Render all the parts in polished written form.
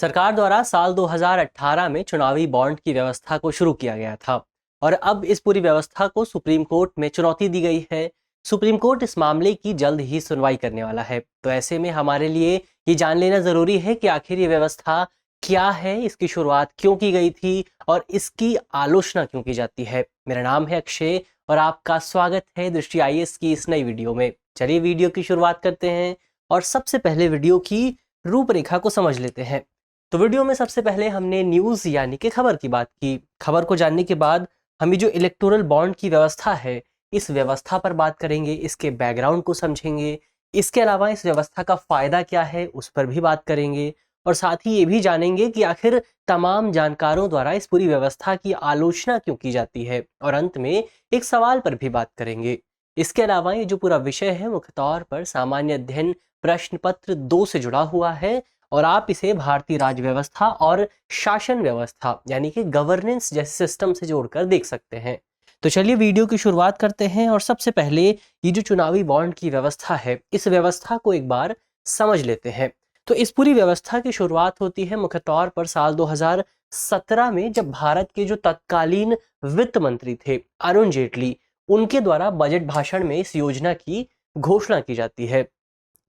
सरकार द्वारा साल 2018 में चुनावी बॉन्ड की व्यवस्था को शुरू किया गया था और अब इस पूरी व्यवस्था को सुप्रीम कोर्ट में चुनौती दी गई है। सुप्रीम कोर्ट इस मामले की जल्द ही सुनवाई करने वाला है। तो ऐसे में हमारे लिए ये जान लेना जरूरी है कि आखिर ये व्यवस्था क्या है, इसकी शुरुआत क्यों की गई थी और इसकी आलोचना क्यों की जाती है। मेरा नाम है अक्षय और आपका स्वागत है दृष्टि आईएएस की इस नई वीडियो में। चलिए वीडियो की शुरुआत करते हैं और सबसे पहले वीडियो की रूपरेखा को समझ लेते हैं। तो वीडियो में सबसे पहले हमने न्यूज़ यानी कि खबर की बात की। खबर को जानने के बाद हम ये जो इलेक्टोरल बॉन्ड की व्यवस्था है, इस व्यवस्था पर बात करेंगे, इसके बैकग्राउंड को समझेंगे। इसके अलावा इस व्यवस्था का फ़ायदा क्या है उस पर भी बात करेंगे और साथ ही ये भी जानेंगे कि आखिर तमाम जानकारों द्वारा इस पूरी व्यवस्था की आलोचना क्यों की जाती है और अंत में एक सवाल पर भी बात करेंगे। इसके अलावा ये जो पूरा विषय है मुख्य तौर पर सामान्य अध्ययन प्रश्न पत्र 2 से जुड़ा हुआ है और आप इसे भारतीय राज्य व्यवस्था और शासन व्यवस्था यानी कि गवर्नेंस जैसे सिस्टम से जोड़कर देख सकते हैं। तो चलिए वीडियो की शुरुआत करते हैं और सबसे पहले ये जो चुनावी बॉन्ड की व्यवस्था है, इस व्यवस्था को एक बार समझ लेते हैं। तो इस पूरी व्यवस्था की शुरुआत होती है मुख्य तौर पर साल 2017 में, जब भारत के जो तत्कालीन वित्त मंत्री थे अरुण जेटली, उनके द्वारा बजट भाषण में इस योजना की घोषणा की जाती है।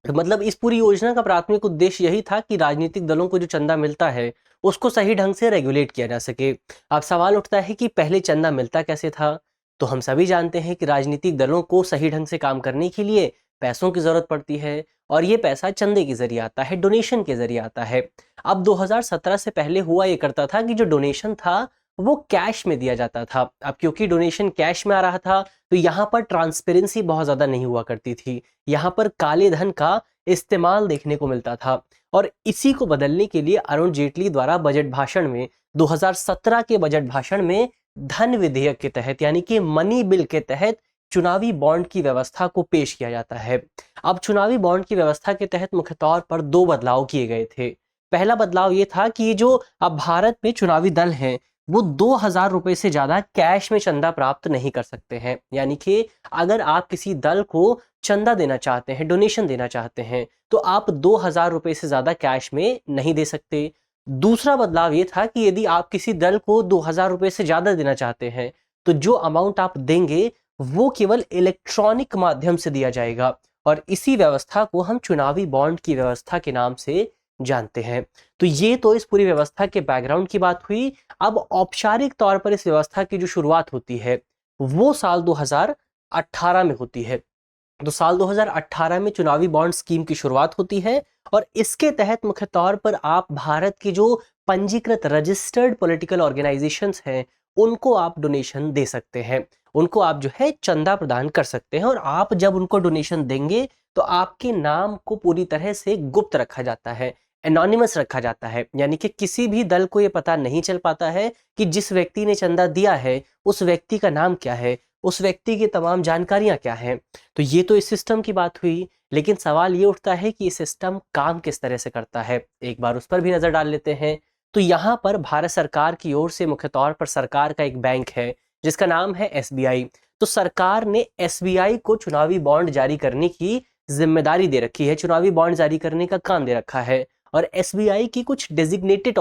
मतलब इस पूरी योजना का प्राथमिक उद्देश्य यही था कि राजनीतिक दलों को जो चंदा मिलता है उसको सही ढंग से रेगुलेट किया जा सके। अब सवाल उठता है कि पहले चंदा मिलता कैसे था। तो हम सभी जानते हैं कि राजनीतिक दलों को सही ढंग से काम करने के लिए पैसों की जरूरत पड़ती है और ये पैसा चंदे के जरिए आता है, डोनेशन के जरिए आता है। अब 2017 से पहले हुआ ये करता था कि जो डोनेशन था वो कैश में दिया जाता था। अब क्योंकि डोनेशन कैश में आ रहा था तो यहाँ पर ट्रांसपेरेंसी बहुत ज़्यादा नहीं हुआ करती थी। यहाँ पर काले धन का इस्तेमाल देखने को मिलता था और इसी को बदलने के लिए अरुण जेटली द्वारा बजट भाषण में 2017 के बजट भाषण में धन विधेयक के तहत यानी कि मनी बिल के तहत चुनावी बॉन्ड की व्यवस्था को पेश किया जाता है। अब चुनावी बॉन्ड की व्यवस्था के तहत मुख्य तौर पर 2 बदलाव किए गए थे। पहला बदलाव ये था कि ये जो अब भारत में चुनावी दल हैं वो 2000 रुपए से ज्यादा कैश में चंदा प्राप्त नहीं कर सकते हैं। यानी कि अगर आप किसी दल को चंदा देना चाहते हैं, डोनेशन देना चाहते हैं, तो आप 2000 रुपए से ज्यादा कैश में नहीं दे सकते। दूसरा बदलाव ये था कि यदि आप किसी दल को 2000 रुपए से ज्यादा देना चाहते हैं तो जो अमाउंट आप देंगे वो केवल इलेक्ट्रॉनिक माध्यम से दिया जाएगा और इसी व्यवस्था को हम चुनावी बॉन्ड की व्यवस्था के नाम से जानते हैं। तो ये तो इस पूरी व्यवस्था के बैकग्राउंड की बात हुई। अब औपचारिक तौर पर इस व्यवस्था की जो शुरुआत होती है वो साल 2018 में होती है। तो साल 2018 में चुनावी बॉन्ड स्कीम की शुरुआत होती है और इसके तहत मुख्य तौर पर आप भारत के जो पंजीकृत रजिस्टर्ड पॉलिटिकल ऑर्गेनाइजेशंस हैं उनको आप डोनेशन दे सकते हैं, उनको आप जो है चंदा प्रदान कर सकते हैं। और आप जब उनको डोनेशन देंगे तो आपके नाम को पूरी तरह से गुप्त रखा जाता है, एनोनिमस रखा जाता है। यानी कि किसी भी दल को ये पता नहीं चल पाता है कि जिस व्यक्ति ने चंदा दिया है उस व्यक्ति का नाम क्या है, उस व्यक्ति की तमाम जानकारियां क्या हैं। तो ये तो इस सिस्टम की बात हुई, लेकिन सवाल ये उठता है कि ये सिस्टम काम किस तरह से करता है। एक बार उस पर भी नजर डाल लेते हैं। तो यहाँ पर भारत सरकार की ओर से मुख्य तौर पर सरकार का एक बैंक है जिसका नाम है एसबीआई। तो सरकार ने एसबीआई को चुनावी बॉन्ड जारी करने की जिम्मेदारी दे रखी है, चुनावी बॉन्ड जारी करने का काम दे रखा है। और एसबीआई की कुछ डेजिग्नेटेड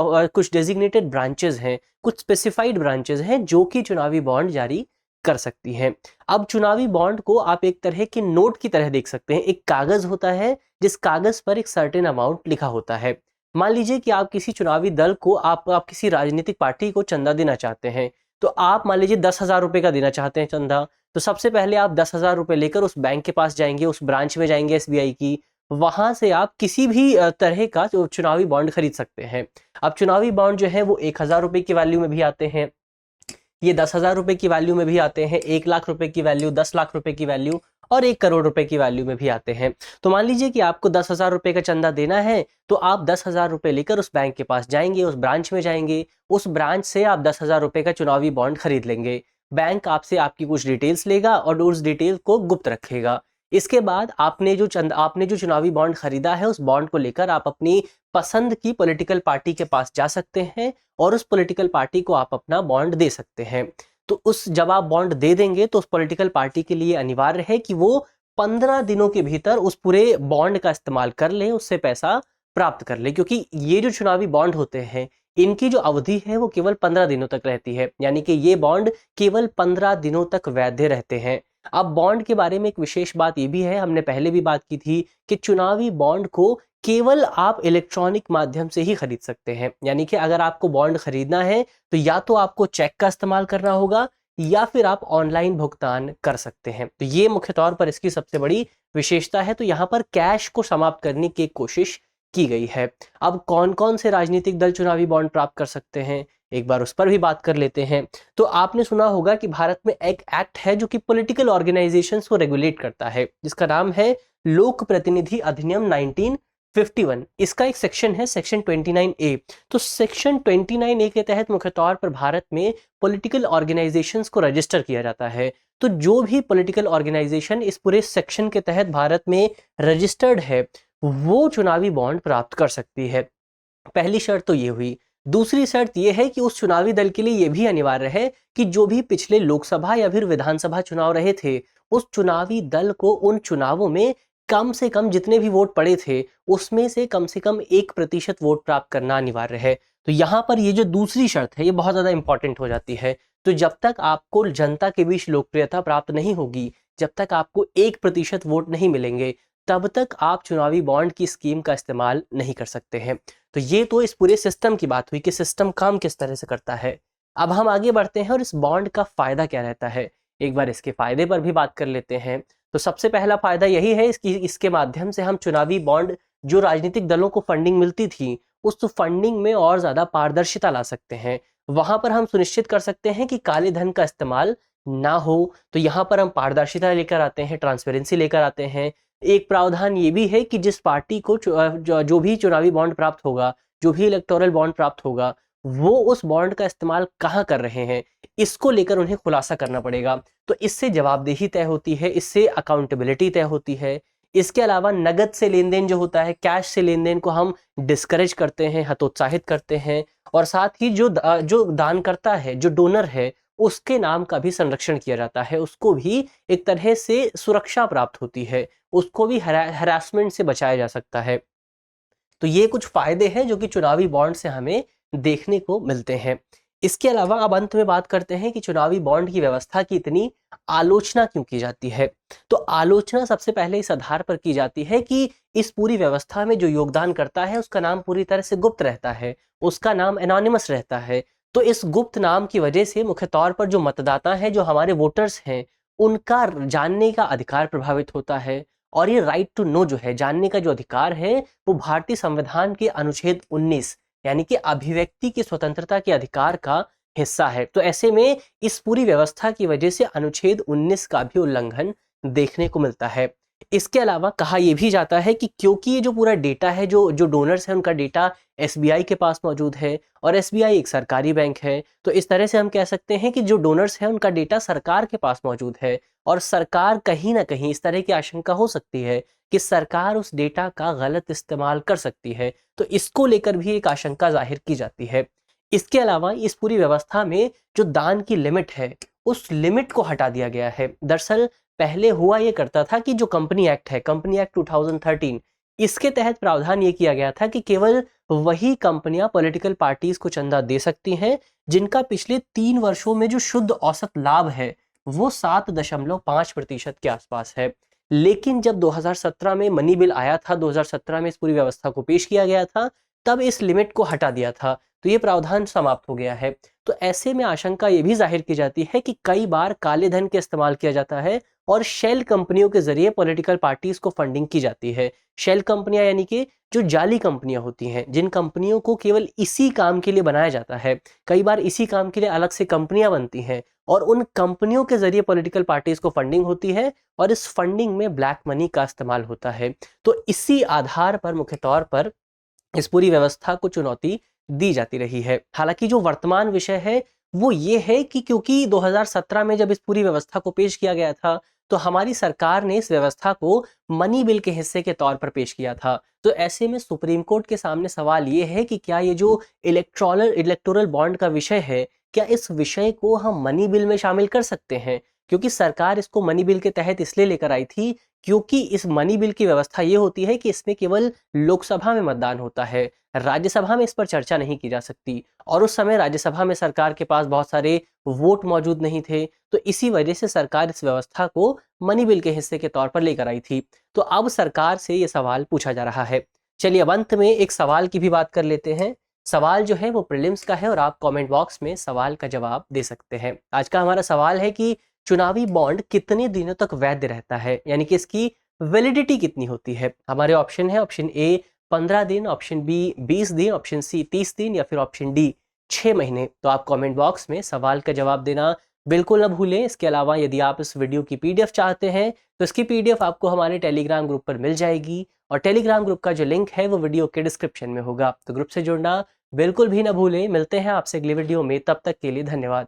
ब्रांचेस हैं, कुछ स्पेसिफाइड ब्रांचेस हैं जो कि चुनावी बॉन्ड जारी कर सकती हैं। अब चुनावी बॉन्ड को आप एक तरह के नोट की तरह देख सकते हैं। एक कागज होता है जिस कागज पर एक सर्टेन अमाउंट लिखा होता है। मान लीजिए कि आप किसी चुनावी दल को आप किसी राजनीतिक पार्टी को चंदा देना चाहते हैं। तो आप मान लीजिए 10,000 रुपए का देना चाहते हैं चंदा। तो सबसे पहले आप 10,000 रुपए लेकर उस बैंक के पास जाएंगे, उस ब्रांच में जाएंगे एसबीआई की। वहां से आप किसी भी तरह का जो चुनावी बॉन्ड खरीद सकते हैं। अब चुनावी बॉन्ड जो है वो 1,000 रुपए की वैल्यू में भी आते हैं, ये 10,000 रुपए की वैल्यू में भी आते हैं, 1 लाख रुपए की वैल्यू, 10 लाख रुपए की वैल्यू और 1 करोड़ रुपए की वैल्यू में भी आते हैं। तो मान लीजिए कि आपको 10,000 रुपए का चंदा देना है तो आप 10,000 रुपए लेकर उस बैंक के पास जाएंगे, उस ब्रांच में जाएंगे, उस ब्रांच से आप 10,000 रुपए का चुनावी बॉन्ड खरीद लेंगे। बैंक आपसे आपकी कुछ डिटेल्स लेगा और उस डिटेल को गुप्त रखेगा। इसके बाद आपने जो चुनावी बॉन्ड खरीदा है उस बॉन्ड को लेकर आप अपनी पसंद की पॉलिटिकल पार्टी के पास जा सकते हैं और उस पॉलिटिकल पार्टी को आप अपना बॉन्ड दे सकते हैं। तो जब आप बॉन्ड दे देंगे तो उस पॉलिटिकल पार्टी के लिए अनिवार्य है कि वो 15 दिनों के भीतर उस पूरे बॉन्ड का इस्तेमाल कर ले, उससे पैसा प्राप्त कर ले, क्योंकि ये जो चुनावी बॉन्ड होते हैं इनकी जो अवधि है वो केवल 15 दिनों तक रहती है, यानी कि ये बॉन्ड केवल 15 दिनों तक वैध रहते हैं। अब बॉन्ड के बारे में एक विशेष बात ये भी है, हमने पहले भी बात की थी कि चुनावी बॉन्ड को केवल आप इलेक्ट्रॉनिक माध्यम से ही खरीद सकते हैं, यानी कि अगर आपको बॉन्ड खरीदना है तो या तो आपको चेक का इस्तेमाल करना होगा या फिर आप ऑनलाइन भुगतान कर सकते हैं। तो ये मुख्य तौर पर इसकी सबसे बड़ी विशेषता है। तो यहाँ पर कैश को समाप्त करने की कोशिश की गई है। अब कौन कौन से राजनीतिक दल चुनावी बॉन्ड प्राप्त कर सकते हैं, एक बार उस पर भी बात कर लेते हैं। तो आपने सुना होगा कि भारत में एक एक्ट है जो कि पॉलिटिकल ऑर्गेनाइजेशंस को रेगुलेट करता है, जिसका नाम है लोक प्रतिनिधि अधिनियम 1951। इसका एक सेक्शन है, सेक्शन 29A। तो सेक्शन 29A के तहत मुख्य तौर पर भारत में पॉलिटिकल ऑर्गेनाइजेशंस को रजिस्टर किया जाता है। तो जो भी पॉलिटिकल ऑर्गेनाइजेशन इस पूरे सेक्शन के तहत भारत में रजिस्टर्ड है वो चुनावी बॉन्ड प्राप्त कर सकती है। पहली शर्त तो ये हुई। दूसरी शर्त ये है कि उस चुनावी दल के लिए ये भी अनिवार्य है कि जो भी पिछले लोकसभा या फिर विधानसभा चुनाव रहे थे उस चुनावी दल को उन चुनावों में कम से कम जितने भी वोट पड़े थे उसमें से कम 1% वोट प्राप्त करना अनिवार्य है। तो यहाँ पर ये जो दूसरी शर्त है ये बहुत ज़्यादा इंपॉर्टेंट हो जाती है। तो जब तक आपको जनता के बीच लोकप्रियता प्राप्त नहीं होगी, जब तक आपको 1% वोट नहीं मिलेंगे, तब तक आप चुनावी बॉन्ड की स्कीम का इस्तेमाल नहीं कर सकते हैं। तो ये तो इस पूरे सिस्टम की बात हुई कि सिस्टम काम किस तरह से करता है। अब हम आगे बढ़ते हैं और इस बॉन्ड का फायदा क्या रहता है, एक बार इसके फायदे पर भी बात कर लेते हैं। तो सबसे पहला फायदा यही है इसके माध्यम से हम चुनावी बॉन्ड जो राजनीतिक दलों को फंडिंग मिलती थी उस फंडिंग में और ज्यादा पारदर्शिता ला सकते हैं। वहां पर हम सुनिश्चित कर सकते हैं कि काले धन का इस्तेमाल ना हो। तो यहाँ पर हम पारदर्शिता लेकर आते हैं, ट्रांसपेरेंसी लेकर आते हैं। एक प्रावधान ये भी है कि जिस पार्टी को जो भी चुनावी बॉन्ड प्राप्त होगा, जो भी इलेक्टोरल बॉन्ड प्राप्त होगा, वो उस बॉन्ड का इस्तेमाल कहाँ कर रहे हैं इसको लेकर उन्हें खुलासा करना पड़ेगा। तो इससे जवाबदेही तय होती है, इससे अकाउंटेबिलिटी तय होती है। इसके अलावा नगद से लेन देन जो होता है, कैश से लेन देन को हम डिस्करेज करते हैं, हतोत्साहित करते हैं। और साथ ही जो दान करता है, जो डोनर है, उसके नाम का भी संरक्षण किया जाता है, उसको भी एक तरह से सुरक्षा प्राप्त होती है, उसको भी हरासमेंट से बचाया जा सकता है। तो ये कुछ फायदे हैं जो कि चुनावी बॉन्ड से हमें देखने को मिलते हैं। इसके अलावा अब अंत में बात करते हैं कि चुनावी बॉन्ड की व्यवस्था की इतनी आलोचना क्यों की जाती है। तो आलोचना सबसे पहले इस आधार पर की जाती है कि इस पूरी व्यवस्था में जो योगदान करता है उसका नाम पूरी तरह से गुप्त रहता है, उसका नाम एनोनिमस रहता है। तो इस गुप्त नाम की वजह से मुख्य तौर पर जो मतदाता हैं, जो हमारे वोटर्स हैं, उनका जानने का अधिकार प्रभावित होता है। और ये राइट टू नो जो है, जानने का जो अधिकार है, वो भारतीय संविधान के अनुच्छेद 19 यानी कि अभिव्यक्ति की स्वतंत्रता के अधिकार का हिस्सा है। तो ऐसे में इस पूरी व्यवस्था की वजह से अनुच्छेद 19 का भी उल्लंघन देखने को मिलता है। इसके अलावा कहा यह भी जाता है कि क्योंकि ये जो पूरा डेटा है, जो डोनर्स हैं उनका डेटा एसबीआई के पास मौजूद है और एसबीआई एक सरकारी बैंक है, तो इस तरह से हम कह सकते हैं कि जो डोनर्स हैं उनका डेटा सरकार के पास मौजूद है और सरकार कहीं ना कहीं इस तरह की आशंका हो सकती है कि सरकार उस डेटा का गलत इस्तेमाल कर सकती है। तो इसको लेकर भी एक आशंका जाहिर की जाती है। इसके अलावा इस पूरी व्यवस्था में जो दान की लिमिट है उस लिमिट को हटा दिया गया है। दरअसल पहले हुआ ये करता था कि जो कंपनी एक्ट है, कंपनी एक्ट 2013, इसके तहत प्रावधान ये किया गया था कि केवल वही कंपनियां पॉलिटिकल पार्टीज को चंदा दे सकती हैं जिनका पिछले 3 वर्षों में जो शुद्ध औसत लाभ है वो 7.5% के आसपास है। लेकिन जब 2017 में मनी बिल आया था, 2017 में इस पूरी व्यवस्था को पेश किया गया था, तब इस लिमिट को हटा दिया था। तो ये प्रावधान समाप्त हो गया है। तो ऐसे में आशंका ये भी जाहिर की जाती है कि कई बार काले धन का इस्तेमाल किया जाता है और शेल कंपनियों के जरिए पॉलिटिकल पार्टीज को फंडिंग की जाती है। शेल कंपनियां यानी कि जो जाली कंपनियां होती हैं, जिन कंपनियों को केवल इसी काम के लिए बनाया जाता है, कई बार इसी काम के लिए अलग से कंपनियां बनती हैं और उन कंपनियों के जरिए पॉलिटिकल पार्टीज को फंडिंग होती है और इस फंडिंग में ब्लैक मनी का इस्तेमाल होता है। तो इसी आधार पर मुख्य तौर पर इस पूरी व्यवस्था को चुनौती दी जाती रही है। हालांकि जो वर्तमान विषय है वो ये है कि क्योंकि 2017 में जब इस पूरी व्यवस्था को पेश किया गया था तो हमारी सरकार ने इस व्यवस्था को मनी बिल के हिस्से के तौर पर पेश किया था। तो ऐसे में सुप्रीम कोर्ट के सामने सवाल ये है कि क्या ये जो इलेक्टोरल बॉन्ड का विषय है, क्या इस विषय को हम मनी बिल में शामिल कर सकते हैं? क्योंकि सरकार इसको मनी बिल के तहत इसलिए लेकर आई थी क्योंकि इस मनी बिल की व्यवस्था ये होती है कि इसमें केवल लोकसभा में मतदान होता है, राज्यसभा में इस पर चर्चा नहीं की जा सकती और उस समय राज्यसभा में सरकार के पास बहुत सारे वोट मौजूद नहीं थे, तो इसी वजह से सरकार इस व्यवस्था को मनी बिल के हिस्से के तौर पर लेकर आई थी। तो अब सरकार से ये सवाल पूछा जा रहा है। चलिए अब अंत में एक सवाल की भी बात कर लेते हैं। सवाल जो है वो प्रीलिम्स का है और आप कमेंट बॉक्स में सवाल का जवाब दे सकते हैं। आज का हमारा सवाल है कि चुनावी बॉन्ड कितने दिनों तक वैध रहता है, यानी कि इसकी वैलिडिटी कितनी होती है। हमारे ऑप्शन है ऑप्शन ए 15 दिन, ऑप्शन बी 20 दिन, ऑप्शन सी 30 दिन या फिर ऑप्शन डी 6 महीने। तो आप कमेंट बॉक्स में सवाल का जवाब देना बिल्कुल न भूलें। इसके अलावा यदि आप इस वीडियो की पीडीएफ चाहते हैं तो इसकी पीडीएफ आपको हमारे टेलीग्राम ग्रुप पर मिल जाएगी और टेलीग्राम ग्रुप का जो लिंक है वो वीडियो के डिस्क्रिप्शन में होगा। तो ग्रुप से जुड़ना बिल्कुल भी ना भूलें। मिलते हैं आपसे अगली वीडियो में, तब तक के लिए धन्यवाद।